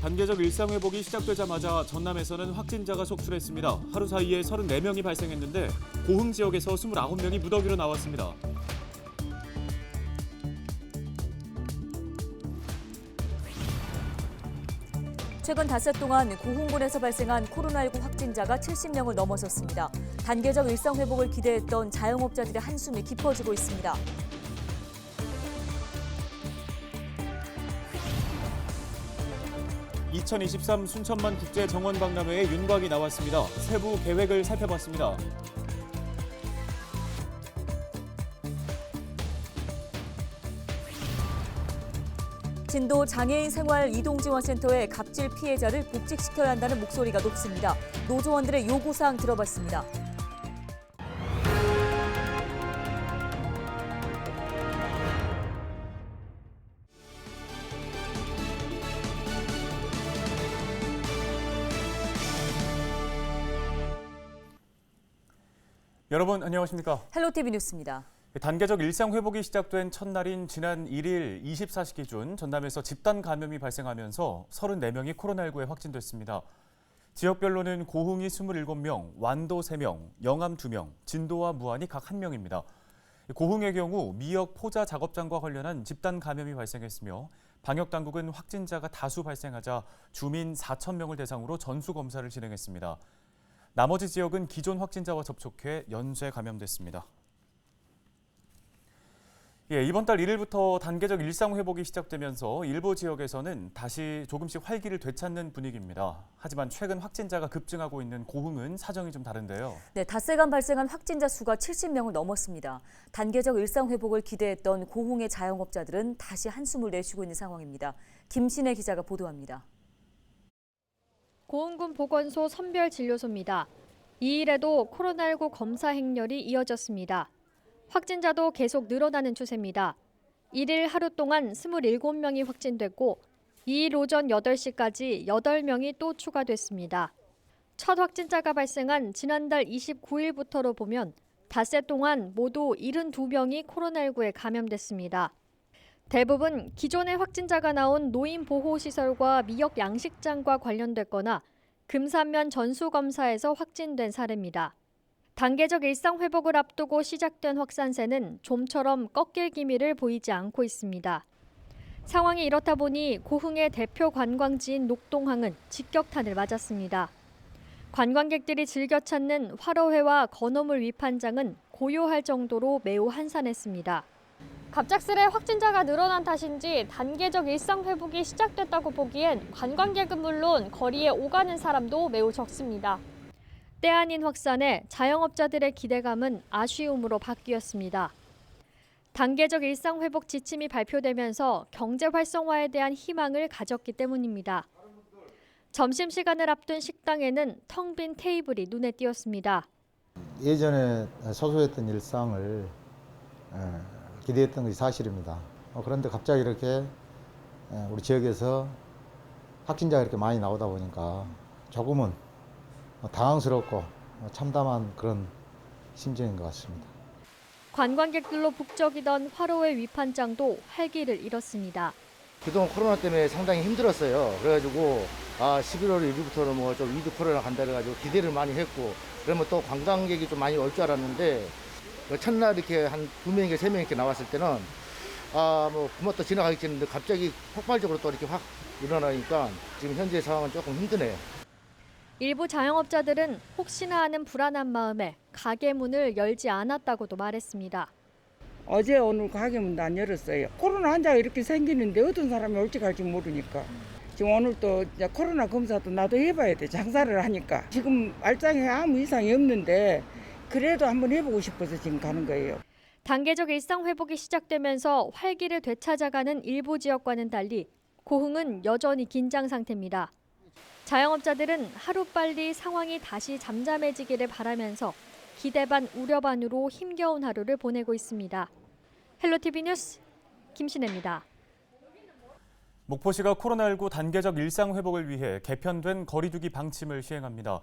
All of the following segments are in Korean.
단계적 일상회복이 시작되자마자 전남에서는 확진자가 속출했습니다. 하루 사이에 34명이 발생했는데 고흥 지역에서 29명이 무더기로 나왔습니다. 최근 닷새 동안 고흥군에서 발생한 코로나19 확진자가 70명을 넘어섰습니다. 단계적 일상회복을 기대했던 자영업자들의 한숨이 깊어지고 있습니다. (2023) 순천만 국제정원박람회에 윤곽이 나왔습니다. 세부 계획을 살펴봤습니다. 진도 장애인 생활 이동지원센터의 갑질 피해자를 복직시켜야 한다는 목소리가 높습니다. 노조원들의 요구사항 들어봤습니다. 여러분 안녕하십니까? 헬로티비 뉴스입니다. 단계적 일상 회복이 시작된 첫날인 지난 1일 24시 기준 전남에서 집단 감염이 발생하면서 34명이 코로나19에 확진됐습니다. 지역별로는 고흥이 27명, 완도 3명, 영암 2명, 진도와 무안이 각 1명입니다. 고흥의 경우 미역 포자 작업장과 관련한 집단 감염이 발생했으며 방역당국은 확진자가 다수 발생하자 주민 4,000명을 대상으로 전수검사를 진행했습니다. 나머지 지역은 기존 확진자와 접촉해 연쇄 감염됐습니다. 이번 달 1일부터 단계적 일상 회복이 시작되면서 일부 지역에서는 다시 조금씩 활기를 되찾는 분위기입니다. 하지만 최근 확진자가 급증하고 있는 고흥은 사정이 좀 다른데요. 네, 닷새간 발생한 확진자 수가 70명을 넘었습니다. 단계적 일상 회복을 기대했던 고흥의 자영업자들은 다시 한숨을 내쉬고 있는 상황입니다. 김신혜 기자가 보도합니다. 고흥군 보건소 선별진료소입니다. 2일에도 코로나19 검사 행렬이 이어졌습니다. 확진자도 계속 늘어나는 추세입니다. 1일 하루 동안 27명이 확진됐고 2일 오전 8시까지 8명이 또 추가됐습니다. 첫 확진자가 발생한 지난달 29일부터로 보면 닷새 동안 모두 72명이 코로나19에 감염됐습니다. 대부분 기존의 확진자가 나온 노인보호시설과 미역 양식장과 관련됐거나 금산면 전수검사에서 확진된 사례입니다. 단계적 일상 회복을 앞두고 시작된 확산세는 좀처럼 꺾일 기미를 보이지 않고 있습니다. 상황이 이렇다 보니 고흥의 대표 관광지인 녹동항은 직격탄을 맞았습니다. 관광객들이 즐겨 찾는 화로회와 건어물 위판장은 고요할 정도로 매우 한산했습니다. 갑작스레 확진자가 늘어난 탓인지 단계적 일상 회복이 시작됐다고 보기엔 관광객은 물론 거리에 오가는 사람도 매우 적습니다. 때 아닌 확산에 자영업자들의 기대감은 아쉬움으로 바뀌었습니다. 단계적 일상 회복 지침이 발표되면서 경제 활성화에 대한 희망을 가졌기 때문입니다. 점심시간을 앞둔 식당에는 텅 빈 테이블이 눈에 띄었습니다. 예전에 소소했던 일상을 기대했던 것이 사실입니다. 그런데 갑자기 이렇게 우리 지역에서 확진자가 이렇게 많이 나오다 보니까 조금은 당황스럽고 참담한 그런 심정인 것 같습니다. 관광객들로 북적이던 화로회 위판장도 활기를 잃었습니다. 그동안 코로나 때문에 상당히 힘들었어요. 그래가지고 11월 1일부터는 뭐 좀 위드 코로나 간다 그래가지고 기대를 많이 했고 그러면 또 관광객이 좀 많이 올 줄 알았는데 첫날 이렇게 한 2명인가 3명 이렇게 나왔을 때는 뭐 그것도 지나가겠지 했는데 갑자기 폭발적으로 또 이렇게 확 일어나니까 지금 현재 상황은 조금 힘드네요. 일부 자영업자들은 혹시나 하는 불안한 마음에 가게 문을 열지 않았다고도 말했습니다. 어제 오늘 가게 문도 안 열었어요. 코로나 환자가 이렇게 생기는데 어떤 사람이 올지 갈지 모르니까. 지금 오늘 또 코로나 검사도 나도 해봐야 돼. 장사를 하니까. 지금 말짱에 아무 이상이 없는데 그래도 한번 해보고 싶어서 지금 가는 거예요. 단계적 일상 회복이 시작되면서 활기를 되찾아가는 일부 지역과는 달리 고흥은 여전히 긴장 상태입니다. 자영업자들은 하루빨리 상황이 다시 잠잠해지기를 바라면서 기대 반 우려 반으로 힘겨운 하루를 보내고 있습니다. 헬로티비 뉴스 김신혜입니다. 목포시가 코로나19 단계적 일상 회복을 위해 개편된 거리두기 방침을 시행합니다.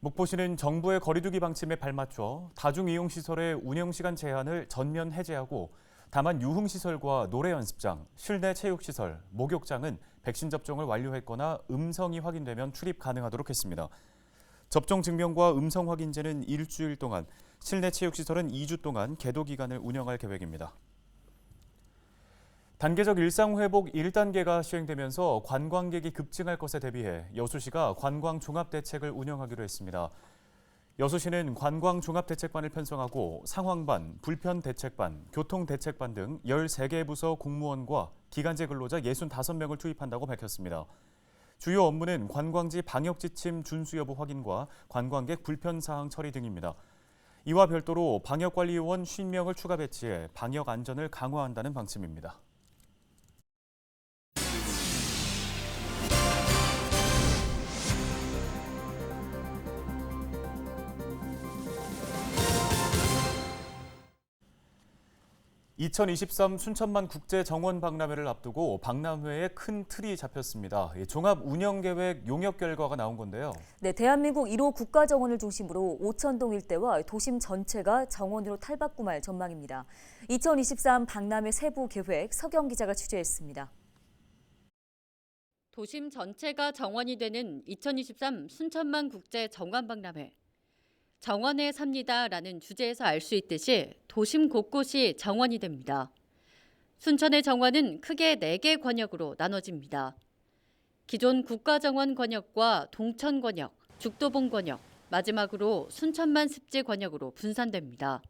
목포시는 정부의 거리두기 방침에 발맞춰 다중이용시설의 운영시간 제한을 전면 해제하고 다만 유흥시설과 노래연습장, 실내 체육시설, 목욕장은 백신 접종을 완료했거나 음성이 확인되면 출입 가능하도록 했습니다. 접종 증명과 음성 확인제는 일주일 동안, 실내 체육시설은 2주 동안 계도 기간을 운영할 계획입니다. 단계적 일상회복 1단계가 시행되면서 관광객이 급증할 것에 대비해 여수시가 관광종합대책을 운영하기로 했습니다. 여수시는 관광종합대책반을 편성하고 상황반, 불편대책반, 교통대책반 등 13개 부서 공무원과 기간제 근로자 65명을 투입한다고 밝혔습니다. 주요 업무는 관광지 방역지침 준수 여부 확인과 관광객 불편사항 처리 등입니다. 이와 별도로 방역관리요원 50명을 추가 배치해 방역 안전을 강화한다는 방침입니다. (2023) 순천만 국제정원 박람회를 앞두고 박람회에 큰 틀이 잡혔습니다. 종합 운영계획 용역 결과가 나온 건데요. 네, 대한민국 1호 국가정원을 중심으로 오천동 일대와 도심 전체가 정원으로 탈바꿈할 전망입니다. 2023 박람회 세부 계획 서경 기자가 취재했습니다. 도심 전체가 정원이 되는 2023 순천만 국제 정원 박람회. 정원에 삽니다라는 주제에서 알 수 있듯이 도심 곳곳이 정원이 됩니다. 순천의 정원은 크게 4개 권역으로 나눠집니다. 기존 국가정원 권역과 동천 권역, 죽도봉 권역, 마지막으로 순천만 습지 권역으로 분산됩니다.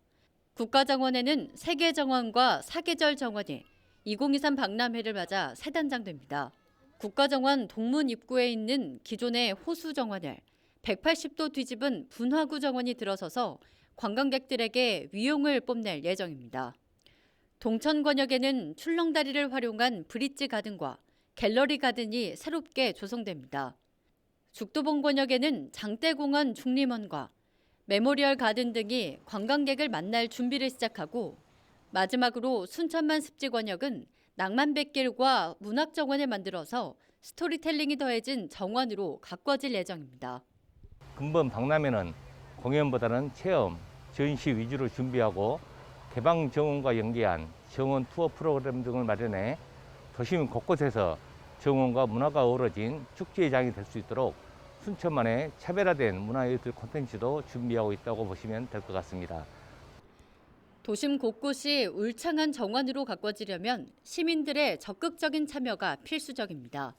국가정원에는 세계정원과 사계절 정원이 2023 박람회를 맞아 세 단장됩니다. 국가정원 동문 입구에 있는 기존의 호수정원을 180도 뒤집은 분화구 정원이 들어서서 관광객들에게 위용을 뽐낼 예정입니다. 동천 권역에는 출렁다리를 활용한 브릿지 가든과 갤러리 가든이 새롭게 조성됩니다. 죽도봉 권역에는 장대공원 중림원과 메모리얼 가든 등이 관광객을 만날 준비를 시작하고 마지막으로 순천만 습지 권역은 낭만백길과 문학정원을 만들어서 스토리텔링이 더해진 정원으로 가꿔질 예정입니다. 근본 박람회는 공연보다는 체험, 전시 위주로 준비하고 개방 정원과 연계한 정원 투어 프로그램 등을 마련해 도심 곳곳에서 정원과 문화가 어우러진 축제의 장이 될 수 있도록 순천만의 차별화된 문화예술 콘텐츠도 준비하고 있다고 보시면 될 것 같습니다. 도심 곳곳이 울창한 정원으로 가꿔지려면 시민들의 적극적인 참여가 필수적입니다.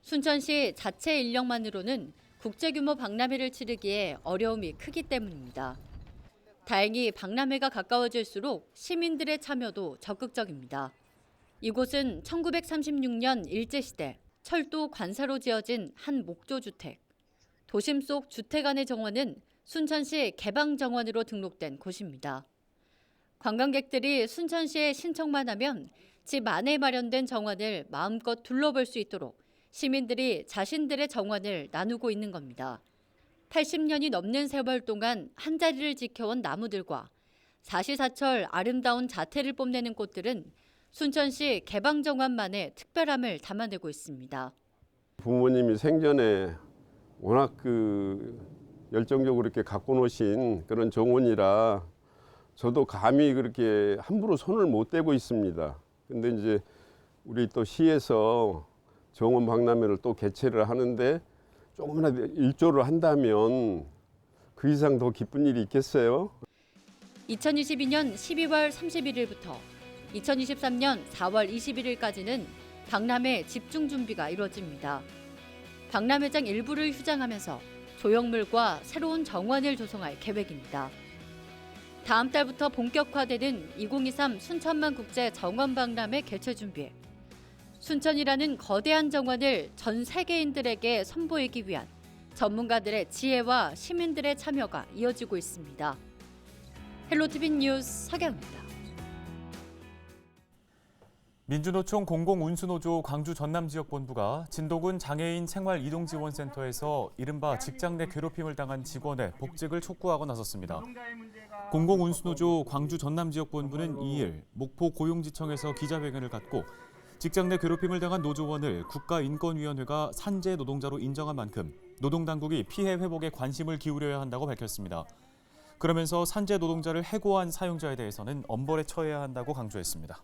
순천시 자체 인력만으로는 국제규모 박람회를 치르기에 어려움이 크기 때문입니다. 다행히 박람회가 가까워질수록 시민들의 참여도 적극적입니다. 이곳은 1936년 일제시대 철도 관사로 지어진 한 목조주택. 도심 속 주택 안의 정원은 순천시 개방정원으로 등록된 곳입니다. 관광객들이 순천시에 신청만 하면 집 안에 마련된 정원을 마음껏 둘러볼 수 있도록 시민들이 자신들의 정원을 나누고 있는 겁니다. 80년이 넘는 세월 동안 한자리를 지켜온 나무들과 사시사철 아름다운 자태를 뽐내는 꽃들은 순천시 개방정원만의 특별함을 담아내고 있습니다. 부모님이 생전에 워낙 열정적으로 이렇게 갖고 노신 그런 정원이라 저도 감히 그렇게 함부로 손을 못 대고 있습니다. 근데 이제 우리 또 시에서 정원 박람회를 또 개최를 하는데 조금이라도 일조를 한다면 그 이상 더 기쁜 일이 있겠어요? 2022년 12월 31일부터 2023년 4월 21일까지는 박람회 집중 준비가 이루어집니다. 박람회장 일부를 휴장하면서 조형물과 새로운 정원을 조성할 계획입니다. 다음 달부터 본격화되는 2023 순천만 국제 정원 박람회 개최 준비. 순천이라는 거대한 정원을 전 세계인들에게 선보이기 위한 전문가들의 지혜와 시민들의 참여가 이어지고 있습니다. 헬로티비 뉴스 서경입니다. 민주노총 공공운수노조 광주 전남지역본부가 진도군 장애인 생활이동지원센터에서 이른바 직장 내 괴롭힘을 당한 직원의 복직을 촉구하고 나섰습니다. 공공운수노조 광주 전남지역본부는 2일 목포 고용지청에서 기자회견을 갖고 직장 내 괴롭힘을 당한 노조원을 국가인권위원회가 산재 노동자로 인정한 만큼 노동당국이 피해 회복에 관심을 기울여야 한다고 밝혔습니다. 그러면서 산재 노동자를 해고한 사용자에 대해서는 엄벌에 처해야 한다고 강조했습니다.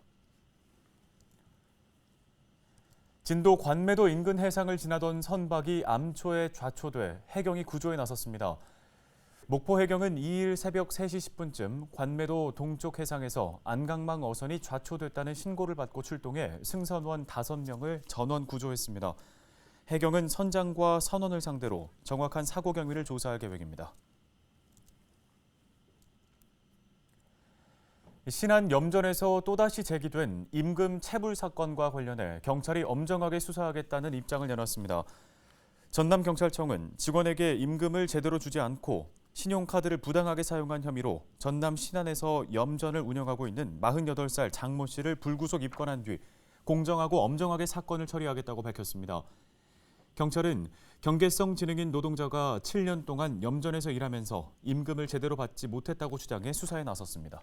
진도 관매도 인근 해상을 지나던 선박이 암초에 좌초돼 해경이 구조에 나섰습니다. 목포 해경은 2일 새벽 3시 10분쯤 관매도 동쪽 해상에서 안강망 어선이 좌초됐다는 신고를 받고 출동해 승선원 5명을 전원 구조했습니다. 해경은 선장과 선원을 상대로 정확한 사고 경위를 조사할 계획입니다. 신안 염전에서 또다시 제기된 임금 체불 사건과 관련해 경찰이 엄정하게 수사하겠다는 입장을 내놨습니다. 전남경찰청은 직원에게 임금을 제대로 주지 않고 신용카드를 부당하게 사용한 혐의로 전남 신안에서 염전을 운영하고 있는 48살 장모 씨를 불구속 입건한 뒤 공정하고 엄정하게 사건을 처리하겠다고 밝혔습니다. 경찰은 경계성 지능인 노동자가 7년 동안 염전에서 일하면서 임금을 제대로 받지 못했다고 주장해 수사에 나섰습니다.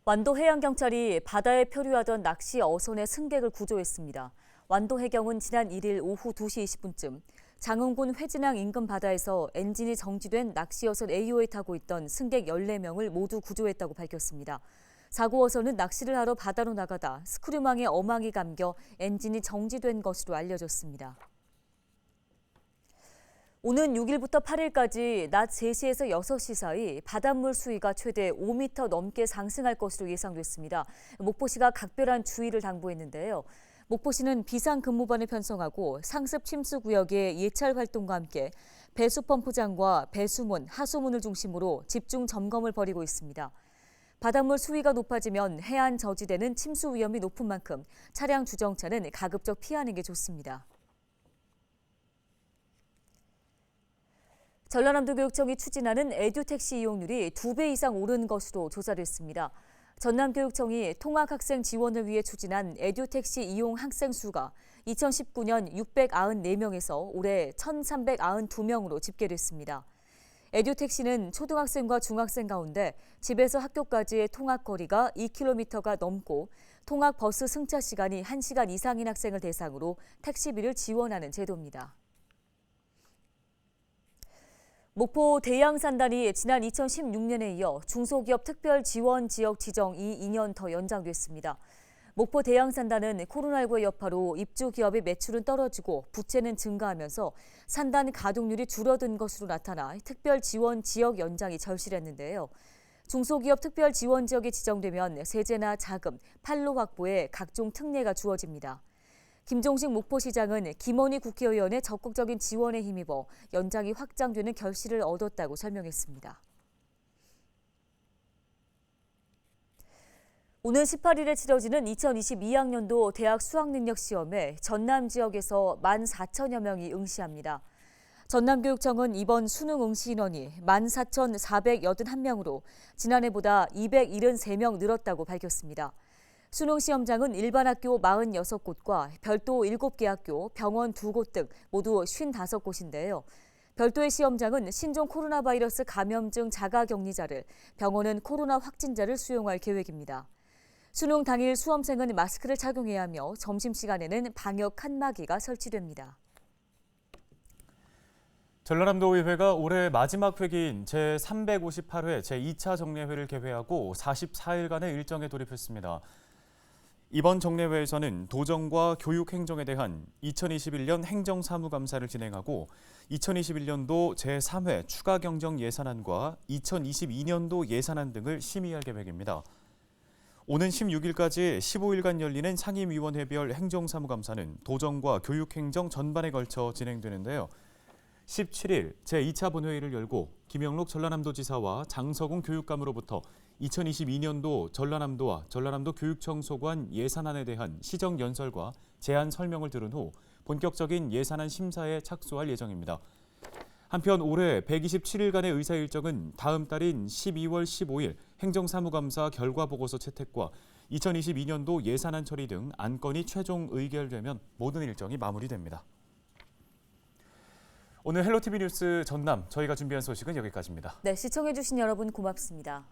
완도해양경찰이 바다에 표류하던 낚시 어선의 승객을 구조했습니다. 완도해경은 지난 1일 오후 2시 20분쯤 장흥군 회진항 인근 바다에서 엔진이 정지된 낚시어선 A호에 타고 있던 승객 14명을 모두 구조했다고 밝혔습니다. 사고 어선은 낚시를 하러 바다로 나가다 스크류망에 어망이 감겨 엔진이 정지된 것으로 알려졌습니다. 오는 6일부터 8일까지 낮 3시에서 6시 사이 바닷물 수위가 최대 5m 넘게 상승할 것으로 예상됐습니다. 목포시가 각별한 주의를 당부했는데요. 목포시는 비상근무반을 편성하고 상습 침수 구역의 예찰 활동과 함께 배수 펌프장과 배수문, 하수문을 중심으로 집중 점검을 벌이고 있습니다. 바닷물 수위가 높아지면 해안 저지대는 침수 위험이 높은 만큼 차량 주정차는 가급적 피하는 게 좋습니다. 전라남도교육청이 추진하는 에듀택시 이용률이 2배 이상 오른 것으로 조사됐습니다. 전남교육청이 통학학생 지원을 위해 추진한 에듀택시 이용 학생 수가 2019년 694명에서 올해 1,392명으로 집계됐습니다. 에듀택시는 초등학생과 중학생 가운데 집에서 학교까지의 통학 거리가 2km가 넘고 통학 버스 승차 시간이 1시간 이상인 학생을 대상으로 택시비를 지원하는 제도입니다. 목포 대양산단이 지난 2016년에 이어 중소기업 특별지원지역 지정이 2년 더 연장됐습니다. 목포 대양산단은 코로나19의 여파로 입주기업의 매출은 떨어지고 부채는 증가하면서 산단 가동률이 줄어든 것으로 나타나 특별지원지역 연장이 절실했는데요. 중소기업 특별지원지역이 지정되면 세제나 자금, 판로 확보에 각종 특례가 주어집니다. 김종식 목포시장은 김원희 국회의원의 적극적인 지원에 힘입어 연장이 확장되는 결실을 얻었다고 설명했습니다. 오는 18일에 치러지는 2022학년도 대학 수학능력시험에 전남 지역에서 14,000여 명이 응시합니다. 전남교육청은 이번 수능 응시 인원이 14,481명으로 지난해보다 273명 늘었다고 밝혔습니다. 수능 시험장은 일반 학교 46곳과 별도 7개 학교, 병원 2곳 등 모두 55곳인데요. 별도의 시험장은 신종 코로나 바이러스 감염증 자가격리자를, 병원은 코로나 확진자를 수용할 계획입니다. 수능 당일 수험생은 마스크를 착용해야 하며 점심시간에는 방역 칸막이가 설치됩니다. 전라남도의회가 올해 마지막 회기인 제358회 제2차 정례회를 개회하고 44일간의 일정에 돌입했습니다. 이번 정례회에서는 도정과 교육행정에 대한 2021년 행정사무감사를 진행하고 2021년도 제3회 추가경정 예산안과 2022년도 예산안 등을 심의할 계획입니다. 오는 16일까지 15일간 열리는 상임위원회별 행정사무감사는 도정과 교육행정 전반에 걸쳐 진행되는데요. 17일 제2차 본회의를 열고 김영록 전라남도지사와 장서궁 교육감으로부터 2022년도 전라남도와 전라남도 교육청소관 예산안에 대한 시정 연설과 제안 설명을 들은 후 본격적인 예산안 심사에 착수할 예정입니다. 한편 올해 127일간의 의사 일정은 다음 달인 12월 15일 행정사무감사 결과보고서 채택과 2022년도 예산안 처리 등 안건이 최종 의결되면 모든 일정이 마무리됩니다. 오늘 헬로티비 뉴스 전남 저희가 준비한 소식은 여기까지입니다. 네, 시청해주신 여러분 고맙습니다.